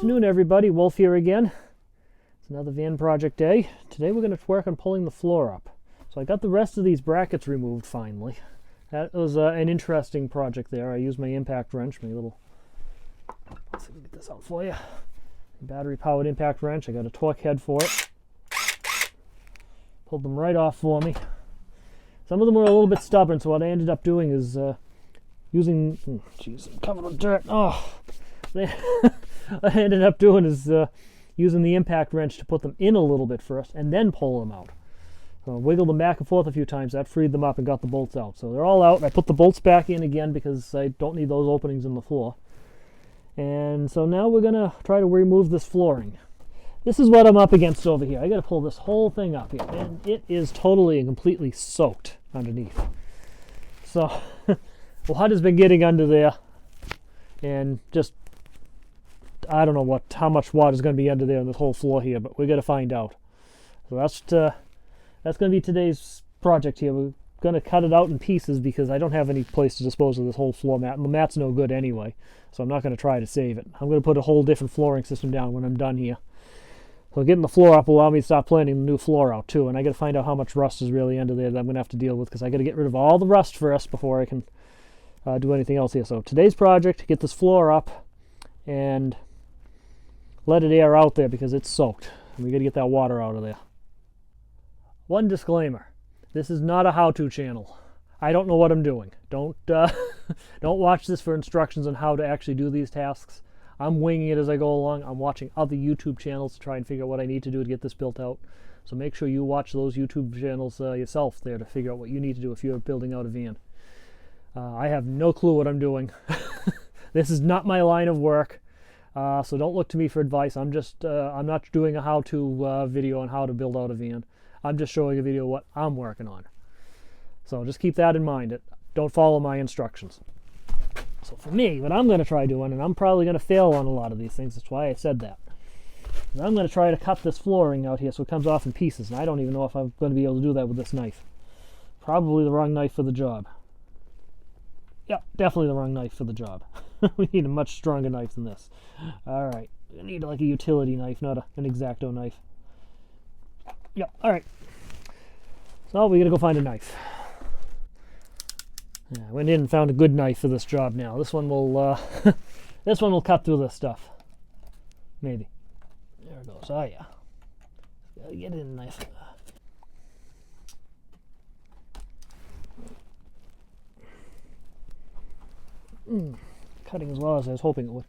afternoon, everybody. Wolf here again. It's another van project day. Today we're going to work on pulling the floor up. So I got the rest of these brackets removed finally. That was an interesting project there. I used my impact wrench, my little, let's see if we get this out for you. Battery powered impact wrench. I got a torque head for it. Pulled them right off for me. Some of them were a little bit stubborn, so what I ended up doing is using, jeez, I'm covered with dirt. Oh, what I ended up doing is using the impact wrench to put them in a little bit first and then pull them out. So I wiggled them back and forth a few times. That freed them up and got the bolts out. So they're all out. I put the bolts back in again because I don't need those openings in the floor. And so now we're going to try to remove this flooring. This is what I'm up against over here. I got to pull this whole thing up here, and it is totally and completely soaked underneath. So blood has been getting under there, and just I don't know how much water is going to be under there in this whole floor here, but we're going to find out. So that's going to be today's project here. We're going to cut it out in pieces because I don't have any place to dispose of this whole floor mat. The mat's no good anyway, so I'm not going to try to save it. I'm going to put a whole different flooring system down when I'm done here. So getting the floor up will allow me to start planning the new floor out too, and I got to find out how much rust is really under there that I'm going to have to deal with because I got to get rid of all the rust first before I can do anything else here. So today's project, get this floor up and let it air out there because it's soaked. And we got to get that water out of there. One disclaimer: this is not a how-to channel. I don't know what I'm doing. Don't watch this for instructions on how to actually do these tasks. I'm winging it as I go along. I'm watching other YouTube channels to try and figure out what I need to do to get this built out. So make sure you watch those YouTube channels yourself there to figure out what you need to do if you're building out a van. I have no clue what I'm doing. This is not my line of work. So don't look to me for advice. I'm not doing a how-to video on how to build out a van. I'm just showing a video of what I'm working on. So just keep that in mind. Don't follow my instructions. So for me, what I'm going to try doing, and I'm probably going to fail on a lot of these things, that's why I said that. I'm going to try to cut this flooring out here so it comes off in pieces. And I don't even know if I'm going to be able to do that with this knife. Probably the wrong knife for the job. Yep, definitely the wrong knife for the job. We need a much stronger knife than this. Alright, we need like a utility knife, not an X-Acto knife. Yep, alright. So we gotta go find a knife. Yeah, I went in and found a good knife for this job now. This one will this one will cut through this stuff. Maybe. There it goes. Oh yeah. Gotta get in a knife. Cutting as well as I was hoping it would.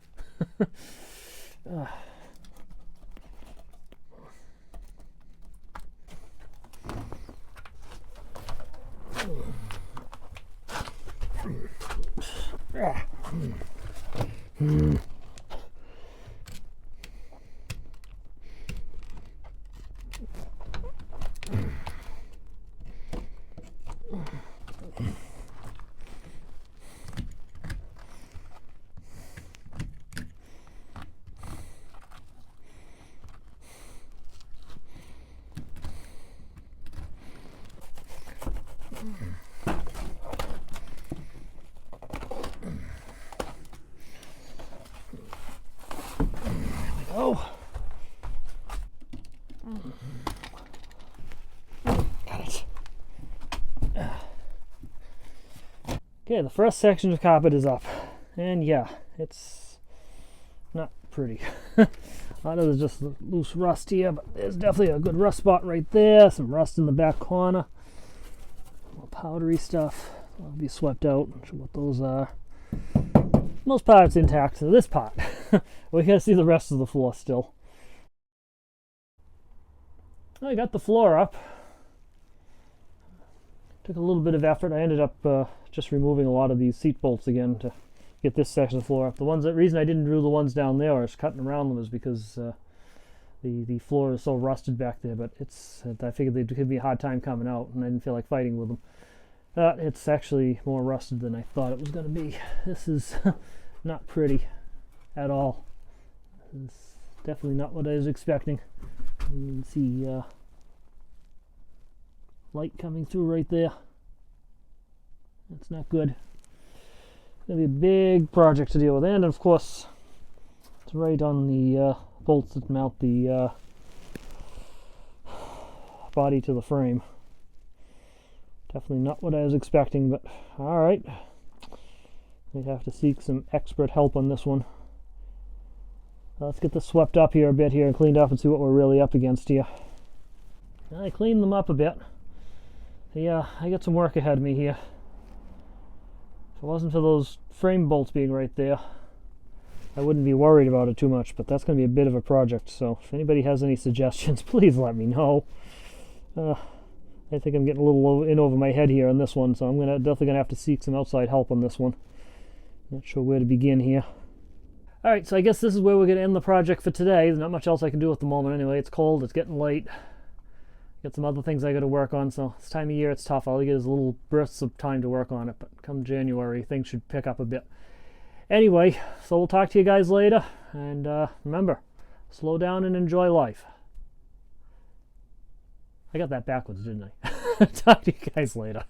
Oh, got it. Okay, the first section of carpet is up, and yeah, it's not pretty. A lot of there's just loose rust here, but there's definitely a good rust spot right there. Some rust in the back corner, more powdery stuff. That'll be swept out. Not sure what those are. Most part it's intact. So this part, we gotta see the rest of the floor still. I got the floor up. Took a little bit of effort. I ended up just removing a lot of these seat bolts again to get this section of the floor up. The reason I didn't do the ones down there, or was cutting around them, is because the floor is so rusted back there. But I figured they'd give me a hard time coming out, and I didn't feel like fighting with them. It's actually more rusted than I thought it was going to be. This is not pretty at all. It's definitely not what I was expecting. You can see light coming through right there. That's not good. It's going to be a big project to deal with. And of course, It's right on the bolts that mount the body to the frame. Definitely not what I was expecting, but alright. We have to seek some expert help on this one. Let's get this swept up here a bit here and cleaned up and see what we're really up against here. I cleaned them up a bit. Yeah, I got some work ahead of me here. If it wasn't for those frame bolts being right there, I wouldn't be worried about it too much, but that's going to be a bit of a project, so if anybody has any suggestions, please let me know. I think I'm getting a little in over my head here on this one, so I'm definitely going to have to seek some outside help on this one. Not sure where to begin here. Alright, so I guess this is where we're going to end the project for today. There's not much else I can do at the moment anyway. It's cold, it's getting late. Got some other things I got to work on, so this time of year it's tough. All I get is little bursts of time to work on it, but come January things should pick up a bit. Anyway, so we'll talk to you guys later, and remember, slow down and enjoy life. I got that backwards, didn't I? Talk to you guys later.